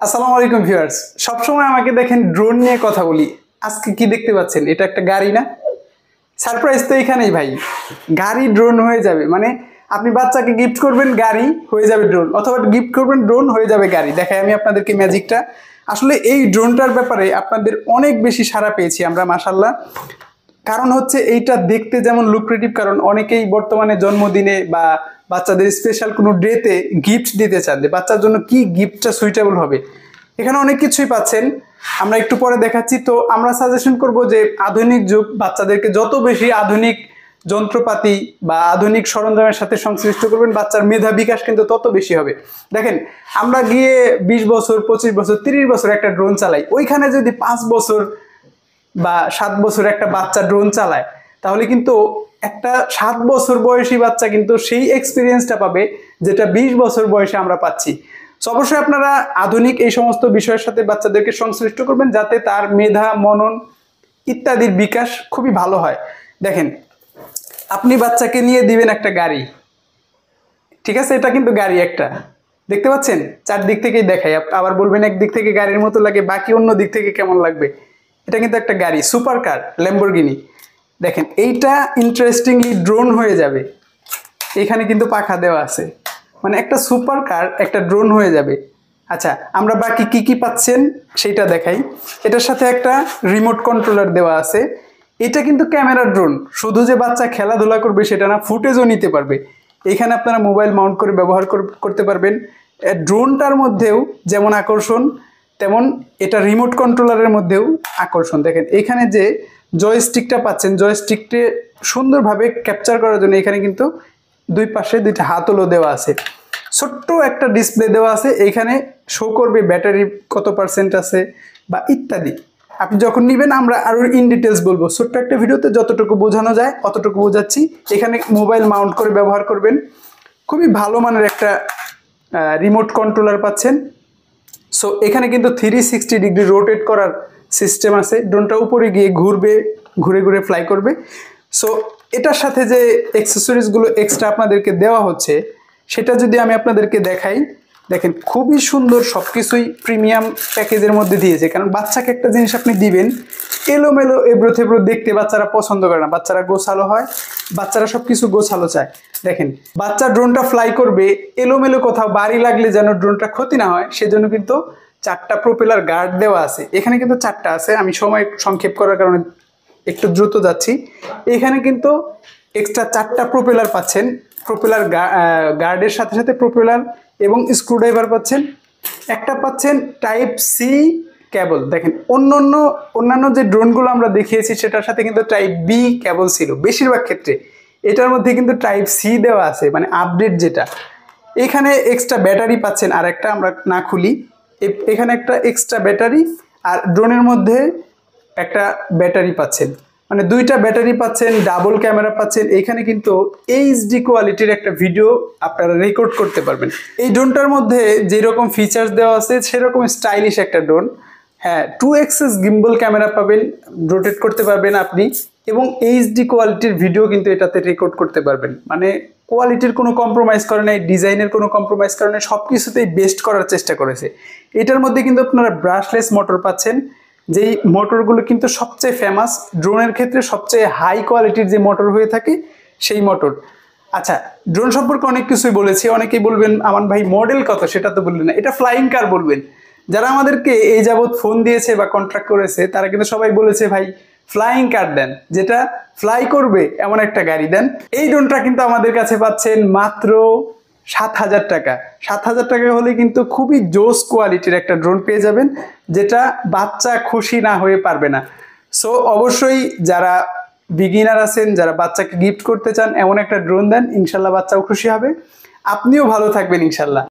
আসসালামু আলাইকুম ভিউয়ার্স, সবসময় আমাকে দেখেন ড্রোন নিয়ে কথা বলি। আজকে কি দেখতে পাচ্ছেন? এটা একটা গাড়ি না? সারপ্রাইজ তো এখানেই ভাই। গাড়ি ড্রোন হয়ে যাবে, মানে আপনি বাচ্চাকে গিফট করবেন গাড়ি হয়ে যাবে ড্রোন, অথবা গিফট করবেন ড্রোন হয়ে যাবে গাড়ি। দেখাই আমি আপনাদেরকে ম্যাজিকটা। আসলে এই ড্রোনটার ব্যাপারে আপনাদের অনেক বেশি সাড়া পেয়েছি আমরা, মাশাআল্লাহ। কারণ হচ্ছে এইটা দেখতে যেমন লুক্রেটিভ, কারণ অনেকেই বর্তমানে জন্মদিনে বা বাচ্চাদের স্পেশাল কোনো ডেতে গিফট দিতে চান, যে বাচ্চার জন্য কি গিফটটা সুইটেবল হবে। এখানে অনেক কিছুই পাচ্ছেন, আমরা একটু পরে দেখাচ্ছি। তো আমরা সাজেশন করব যে আধুনিক যুগ, বাচ্চাদেরকে যত বেশি আধুনিক যন্ত্রপাতি বা আধুনিক সরঞ্জামের সাথে সংশ্লিষ্ট করবেন, বাচ্চার মেধা বিকাশ কিন্তু তত বেশি হবে। দেখেন, আমরা গিয়ে 20 বছর 25 বছর 30 বছর একটা ড্রোন চালাই, ওইখানে যদি 5 বছর বা 7 বছর একটা বাচ্চা ড্রোন চালায়, তাহলে কিন্তু একটা 7 বছর বয়সী বাচ্চা কিন্তু সেই এক্সপিরিয়েন্সটা পাবে যেটা 20 বছর বয়সে আমরা পাচ্ছি। সো অবশ্যই আপনারা আধুনিক এই সমস্ত বিষয়ের সাথে বাচ্চাদেরকে সংশ্লিষ্ট করবেন, যাতে তার মেধা, মনন ইত্যাদির বিকাশ খুবই ভালো হয়। দেখেন, আপনি বাচ্চাকে নিয়ে দিবেন একটা গাড়ি, ঠিক আছে? এটা কিন্তু গাড়ি একটা, দেখতে পাচ্ছেন? চারদিক থেকেই দেখাই, আবার বলবেন একদিক থেকে গাড়ির মতো লাগে, বাকি অন্য দিক থেকে কেমন লাগবে। এটা কিন্তু একটা গাড়ি, সুপার কার, ল্যাম্বরগিনি। দেখেন, এইটা ইন্টারেস্টিংলি ড্রোন হয়ে যাবে। এখানে কিন্তু পাখা দেওয়া আছে, মানে একটা সুপার কার একটা ড্রোন হয়ে যাবে। আচ্ছা, আমরা বাকি কি কি পাচ্ছেন সেটা দেখাই। এটার সাথে একটা রিমোট কন্ট্রোলার দেওয়া আছে। এটা কিন্তু ক্যামেরা ড্রোন, শুধু যে বাচ্চা খেলাধুলা করবে সেটা না, ফুটেজও নিতে পারবে। এখানে আপনারা মোবাইল মাউন্ট করে ব্যবহার করতে পারবেন। ড্রোনটার মধ্যেও যেমন আকর্ষণ, তেমন এটা রিমোট কন্ট্রোলারের মধ্যেও আকর্ষণ। দেখেন, এখানে যে জয়স্টিকটা পাচ্ছেন, জয়স্টিকটি সুন্দরভাবে ক্যাপচার করার জন্য এখানে কিন্তু দুই পাশে দুইটা হাতলও দেওয়া আছে। ছোট্ট একটা ডিসপ্লে দেওয়া আছে, এখানে শো করবে ব্যাটারি কত পার্সেন্ট আছে বা ইত্যাদি। আপনি যখন নেবেন আমরা আরও ইন ডিটেলস বলবো। ছোট্ট একটা ভিডিওতে যতটুকু বোঝানো যায় অতটুকু বোঝাচ্ছি। এখানে মোবাইল মাউন্ট করে ব্যবহার করবেন। খুবই ভালো মানের একটা রিমোট কন্ট্রোলার পাচ্ছেন। সো এখানে কিন্তু 360 ডিগ্রি রোটেট করার সিস্টেম আছে। ড্রোনটা উপরে গিয়ে ঘুরবে, ঘুরে ঘুরে ফ্লাই করবে। সো এটার সাথে যে অ্যাক্সেসরিজগুলো এক্সট্রা আপনাদেরকে দেওয়া হচ্ছে, সেটা যদি আমি আপনাদেরকে দেখাই, দেখেন খুবই সুন্দর, সব কিছুই প্রিমিয়াম প্যাকেজের মধ্যে দিয়েছে। কারণ বাচ্চাকে একটা জিনিস আপনি দিবেন, এলোমেলো এবড়ো থেবড়ো দেখতে বাচ্চারা পছন্দ করে না, বাচ্চারা গোছালো হয়, বাচ্চারা সব কিছু গোছালো চায়। দেখেন, বাচ্চা ড্রোনটা ফ্লাই করবে, এলোমেলো কোথাও বাড়ি লাগলে যেন ড্রোনটা ক্ষতি না হয়, সেজন্য কিন্তু 4টা প্রোপেলার গার্ড দেওয়া আছে। এখানে কিন্তু 4টা আছে, আমি সময় সংক্ষেপ করার কারণে একটু দ্রুত যাচ্ছি। এখানে কিন্তু এক্সট্রা 4টা প্রোপেলার পাচ্ছেন। প্রোপেলার গার্ডের সাথে সাথে প্রোপেলার এবং স্ক্রুড্রাইভার পাচ্ছেন। একটা পাচ্ছেন টাইপ সি কেবল। দেখেন, অন্যান্য যে ড্রোনগুলো আমরা দেখিয়েছি সেটার সাথে কিন্তু টাইপ বি কেবল ছিল বেশিরভাগ ক্ষেত্রে। এটার মধ্যে কিন্তু টাইপ সি দেওয়া আছে, মানে আপডেট যেটা। এখানে এক্সট্রা ব্যাটারি পাচ্ছেন, আর একটা আমরা না খুলি, এখানে একটা এক্সট্রা ব্যাটারি, আর ড্রোনের মধ্যে একটা ব্যাটারি পাচ্ছেন, মানে 2টা ব্যাটারি পাচ্ছেন, ডাবল ক্যামেরা পাচ্ছেন। এখানে কিন্তু এইচডি কোয়ালিটির একটা ভিডিও আপনারা রেকর্ড করতে পারবেন। এই ড্রোনটার মধ্যে যেরকম ফিচার্স দেওয়া আছে সেরকম স্টাইলিশ একটা ড্রোন। হ্যাঁ, 2 গিম্বল ক্যামেরা পাবেন, রোটেট করতে পারবেন আপনি, এবং এইচডি কোয়ালিটির ভিডিও কিন্তু এটাতে রেকর্ড করতে পারবেন। মানে কোয়ালিটির কোনো কম্প্রোমাইজ করে নাই, ডিজাইনের কোনো কম্প্রোমাইজ করে নাই, সব কিছুতেই বেস্ট করার চেষ্টা করেছে। এটার মধ্যে কিন্তু আপনারা ব্রাশলেস মোটর পাচ্ছেন, যেই মোটরগুলো কিন্তু সবচেয়ে ফেমাস ড্রোনের ক্ষেত্রে, সবচেয়ে হাই কোয়ালিটির যে মোটর হয়ে থাকে সেই মোটর। আচ্ছা, ড্রোন সম্পর্কে অনেক কিছুই বলেছি। অনেকেই বলবেন আমান ভাই মডেল কত, সেটা তো বললেন না। এটা ফ্লাইং কার বলবেন। যারা আমাদেরকে এই যাবৎ ফোন দিয়েছে বা কন্ট্রাক্ট করেছে, তারা কিন্তু সবাই বলেছে ভাই ফ্লাইং কার দেন, যেটা ফ্লাই করবে এমন একটা গাড়ি দেন। এই ড্রোনটা কিন্তু আমাদের কাছে পাচ্ছেন মাত্র 7,000 টাকা। 7,000 টাকা হলে কিন্তু খুবই জোস কোয়ালিটির একটা ড্রোন পেয়ে যাবেন, যেটা বাচ্চা খুশি না হয়ে পারবে না। সো অবশ্যই যারা বিগিনার আছেন, যারা বাচ্চাকে গিফট করতে চান, এমন একটা ড্রোন দেন, ইনশাল্লাহ বাচ্চাও খুশি হবে, আপনিও ভালো থাকবেন ইনশাল্লাহ।